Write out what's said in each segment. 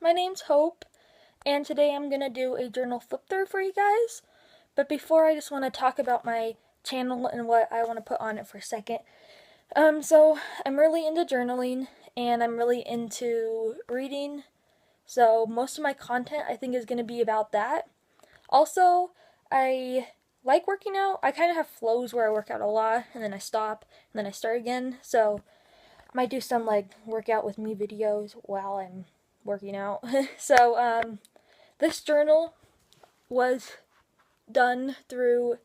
my name's Hope, and today I'm gonna do a journal flip through for you guys. But before, I just want to talk about my channel and what I want to put on it for a second. So I'm really into journaling, and I'm really into reading, so most of my content I think is gonna be about that. Also, I like working out. I kind of have flows where I work out a lot, and then I stop, and then I start again, so I might do some like workout with me videos while I'm working out. So this journal was done through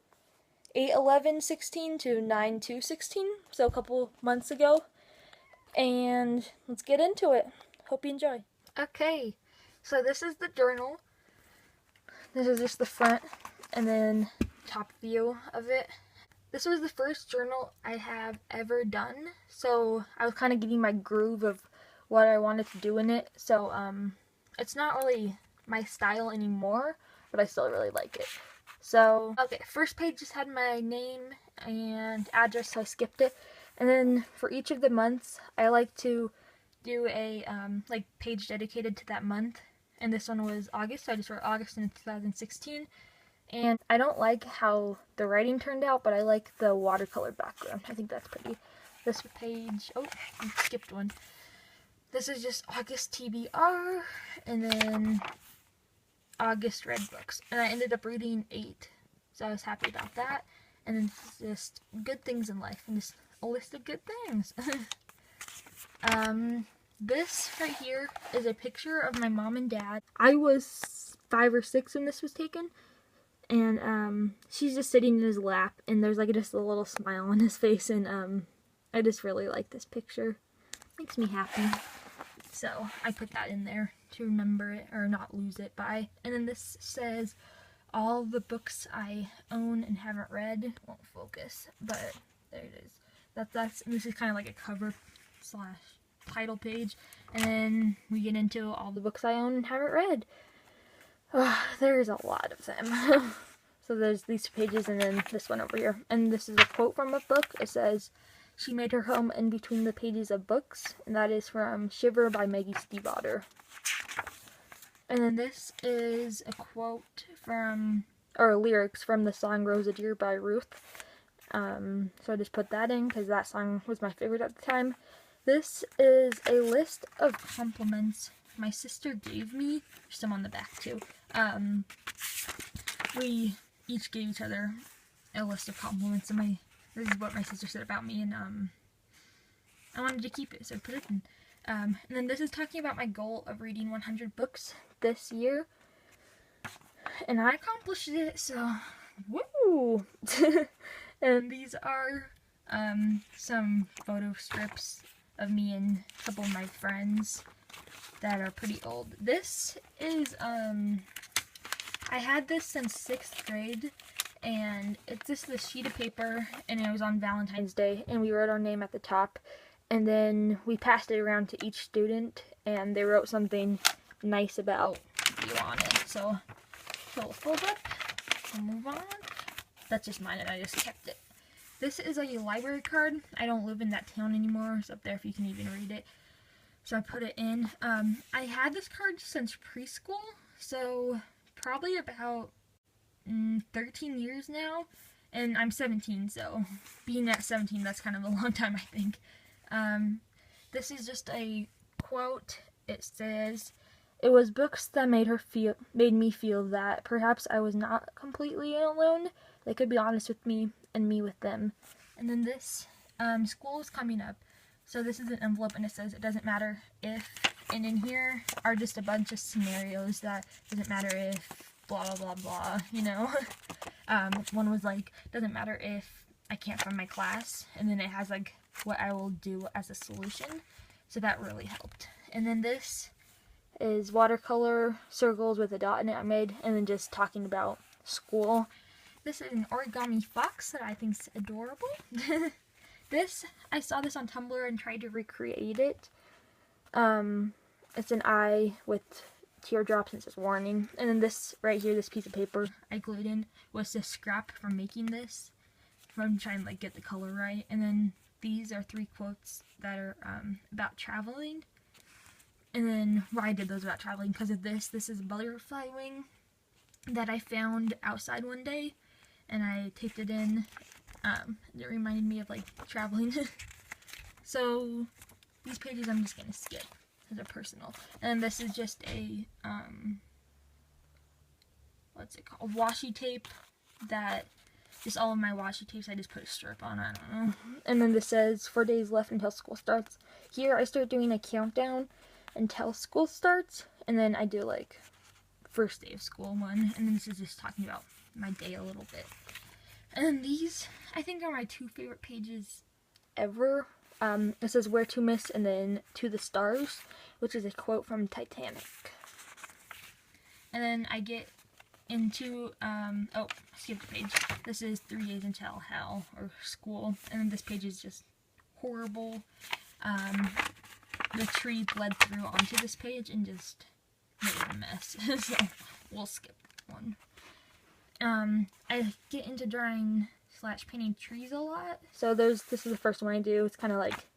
8/11/16 to 9/2/16, so a couple months ago. And let's get into it. Hope you enjoy. Okay, so this is the journal. This is just the front and then top view of it. This was the first journal I have ever done, so I was kind of getting my groove of what I wanted to do in it. So it's not really my style anymore, but I still really like it. So, okay, first page just had my name and address, so I skipped it. And then for each of the months, I like to do a like page dedicated to that month. And this one was August, so I just wrote August in 2016. And I don't like how the writing turned out, but I like the watercolor background. I think that's pretty. This page, oh, I skipped one. This is just August TBR, and then August read books. And I ended up reading 8, so I was happy about that. And then just good things in life, and just a list of good things. This right here is a picture of my mom and dad. I was 5 or 6 when this was taken. And she's just sitting in his lap, and there's like just a little smile on his face, and I just really like this picture. Makes me happy. So I put that in there to remember it or not lose it by. And then this says all the books I own and haven't read. Won't focus, but there it is. This is kind of like a cover / title page, and then we get into all the books I own and haven't read. There's a lot of them. So there's these pages and then this one over here. And this is a quote from a book. It says, "She made her home in between the pages of books." And that is from Shiver by Maggie Stiefvater. And then this is a quote from, or lyrics from the song Rose a Deer by Ruth. So I just put that in because that song was my favorite at the time. This is a list of compliments my sister gave me. There's some on the back too. We each gave each other a list of compliments, and this is what my sister said about me, and I wanted to keep it, so I put it in. And then this is talking about my goal of reading 100 books this year, and I accomplished it, so woo! And these are some photo strips of me and a couple of my friends that are pretty old. This is, I had this since 6th grade, and it's just this sheet of paper, and it was on Valentine's Day, and we wrote our name at the top, and then we passed it around to each student, and they wrote something nice about you on it. So we'll fold up, we'll move on. That's just mine, and I just kept it. This is a library card. I don't live in that town anymore. It's up there if you can even read it. So I put it in. I had this card since preschool, so probably about 13 years now, and I'm 17, so being at 17, that's kind of a long time, I think. This is just a quote. It says, "It was books that made me feel that perhaps I was not completely alone. They could be honest with me, and me with them." And then this, school is coming up. So this is an envelope, and it says, "It doesn't matter if," and in here are just a bunch of scenarios that doesn't matter if blah blah blah blah, you know. One was like, "Doesn't matter if I can't find my class," and then it has like what I will do as a solution, so that really helped. And then this is watercolor circles with a dot in it I made, and then just talking about school. This is an origami fox that I think is adorable. I saw this on Tumblr and tried to recreate it. It's an eye with teardrops and it says warning. And then this right here, this piece of paper I glued in, was just scrap from making this, from trying to like get the color right. And then these are 3 quotes that are about traveling. And then why I did those about traveling, because of this. This is a butterfly wing that I found outside one day, and I taped it in. It reminded me of like traveling. So these pages I'm just gonna skip because they're personal. And this is just a what's it called? Washi tape that just all of my washi tapes I just put a strip on. I don't know. And then this says 4 days left until school starts. Here I start doing a countdown until school starts, and then I do like first day of school one, and then this is just talking about my day a little bit. And then these I think are my 2 favorite pages ever. It says Where to Miss and then To the Stars, which is a quote from Titanic. And then I get into oh, skip the page. This is 3 days until hell or school, and then this page is just horrible. The tree bled through onto this page and just made a mess. So we'll skip that one. I get into drawing / painting trees a lot. So this is the first one I do. It's kind of like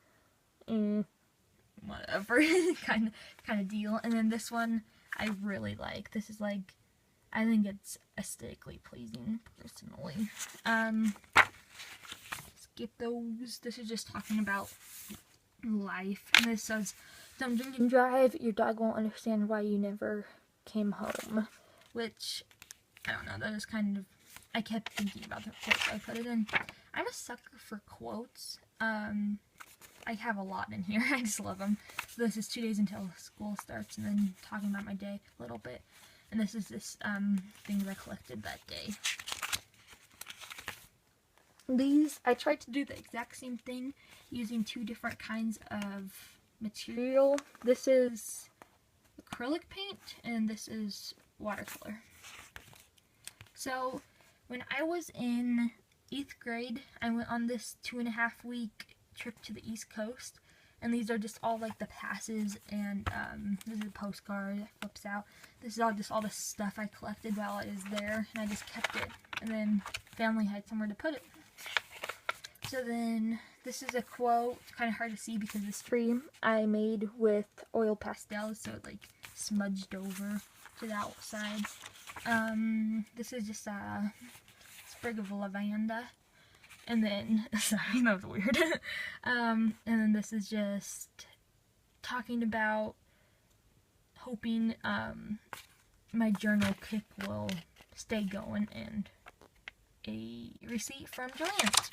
whatever kind of deal. And then this one I really like. This is like, I think it's aesthetically pleasing personally. Skip those. This is just talking about life. And this says, don't drink and drive, your dog won't understand why you never came home. Which, I don't know, that is kind of, I kept thinking about the quotes I put it in. I'm a sucker for quotes. I have a lot in here. I just love them. So this is 2 days until school starts, and then talking about my day a little bit. And this is this things I collected that day. These, I tried to do the exact same thing using 2 different kinds of material. This is acrylic paint, and this is watercolor. So, when I was in 8th grade, I went on this 2.5-week trip to the East Coast, and these are just all like the passes, and this is a postcard that flips out. This is all just all the stuff I collected while I was there, and I just kept it, and then family had somewhere to put it. So then, this is a quote. It's kind of hard to see because this tree I made with oil pastels, so it like smudged over to the outside. This is just a sprig of lavender. And then, sorry, that was weird. And then this is just talking about hoping my journal kick will stay going, and a receipt from Joanne's.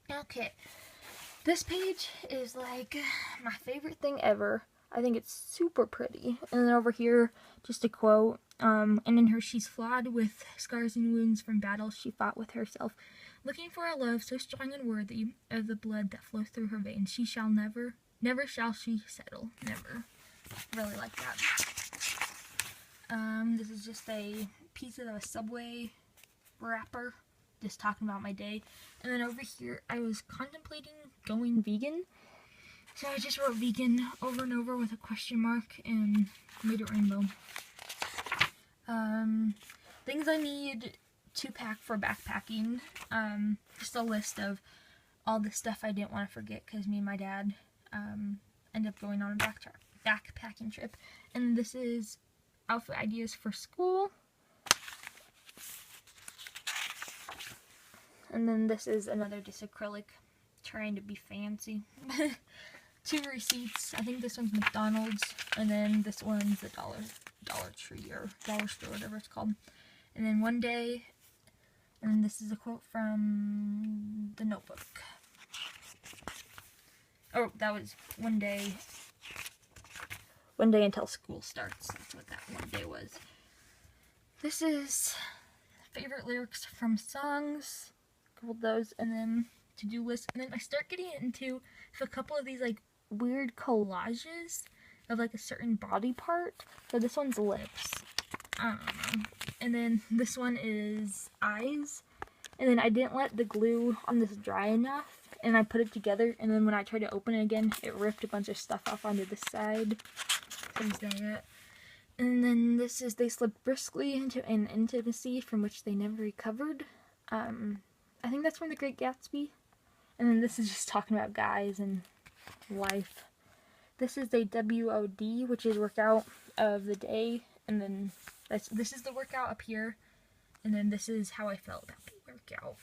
Okay, this page is like my favorite thing ever. I think it's super pretty. And then over here, just a quote. And in her, she's flawed with scars and wounds from battles she fought with herself, looking for a love so strong and worthy of the blood that flows through her veins. She shall never shall she settle. Never. Really like that. This is just a piece of a Subway wrapper, just talking about my day. And then over here, I was contemplating going vegan. So I just wrote vegan over and over with a question mark and made it rainbow. Things I need to pack for backpacking. Just a list of all the stuff I didn't want to forget because me and my dad ended up going on a backpacking trip. And this is outfit ideas for school. And then this is another just acrylic, trying to be fancy. 2 receipts. I think this one's McDonald's, and then this one's the Dollar Tree or Dollar Store, whatever it's called. And then one day, and then this is a quote from The Notebook. Oh, that was one day until school starts. That's what that one day was. This is favorite lyrics from songs. A couple of those, and then to-do list. And then I start getting into a couple of these like weird collages of like a certain body part. So this one's lips. I don't know. And then this one is eyes. And then I didn't let the glue on this dry enough, and I put it together, and then when I tried to open it again, it ripped a bunch of stuff off onto the side. There's that. And then this is they slipped briskly into an intimacy from which they never recovered. I think that's from The Great Gatsby. And then this is just talking about guys and life. This is a WOD, which is workout of the day, and then this is the workout up here, and then this is how I felt about the workout.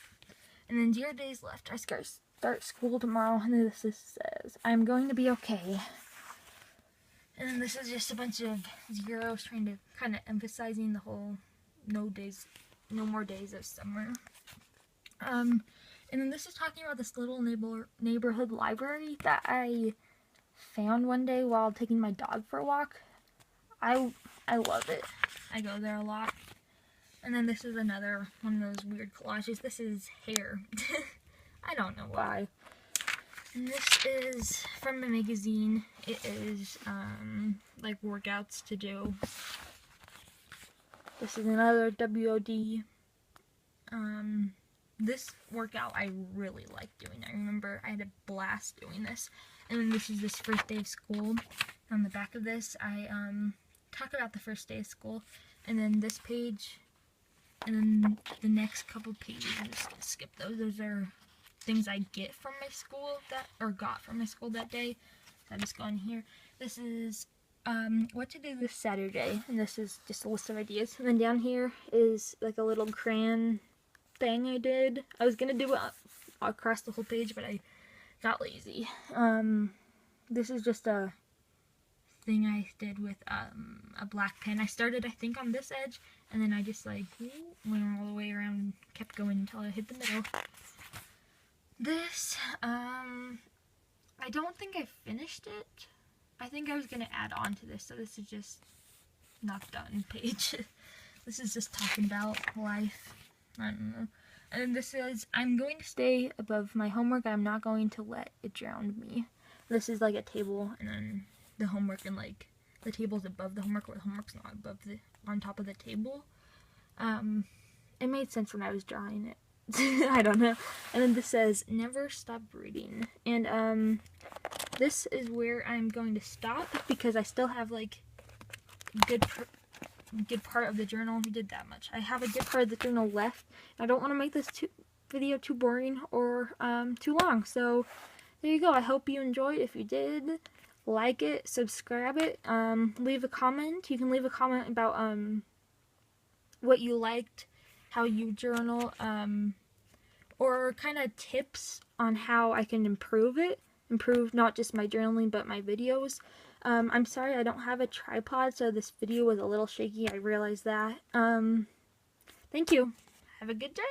And then 0 days left. I start school tomorrow, and then this says, I'm going to be okay. And then this is just a bunch of zeros trying to kind of emphasizing the whole no more days of summer. And then this is talking about this little neighborhood library that I found one day while taking my dog for a walk. I love it. I go there a lot. And then this is another one of those weird collages. This is hair. I don't know why. And this is from a magazine. It is like workouts to do. This is another WOD. This workout I really like doing. I remember I had a blast doing this. And then this is this first day of school. On the back of this, I talk about the first day of school. And then this page, and then the next couple pages, I'm just gonna skip those. Those are things I get from my school got from my school that day. So I just go in here. This is what to do this Saturday, and this is just a list of ideas. And then down here is like a little crayon thing I did. I was gonna do it across the whole page, but I got lazy. This is just a thing I did with a black pen. I started, I think, on this edge, and then I just like went all the way around and kept going until I hit the middle. This, I don't think I finished it. I think I was gonna add on to this, so this is just not done page. This is just talking about life. I don't know. And then this is, I'm going to stay above my homework. I'm not going to let it drown me. This is like a table, and then the homework, and like the table's above the homework, or the homework's not on top of the table. It made sense when I was drawing it. I don't know. And then this says, never stop reading. And this is where I'm going to stop, because I still have like good part of the journal. We did that much. I have a good part of the journal left. I don't want to make this video too boring or too long. So there you go. I hope you enjoyed. If you did, like it, subscribe it, leave a comment. You can leave a comment about what you liked, how you journal, or kind of tips on how I can improve not just my journaling but my videos. I'm sorry I don't have a tripod, so this video was a little shaky. I realized that. Thank you. Have a good day.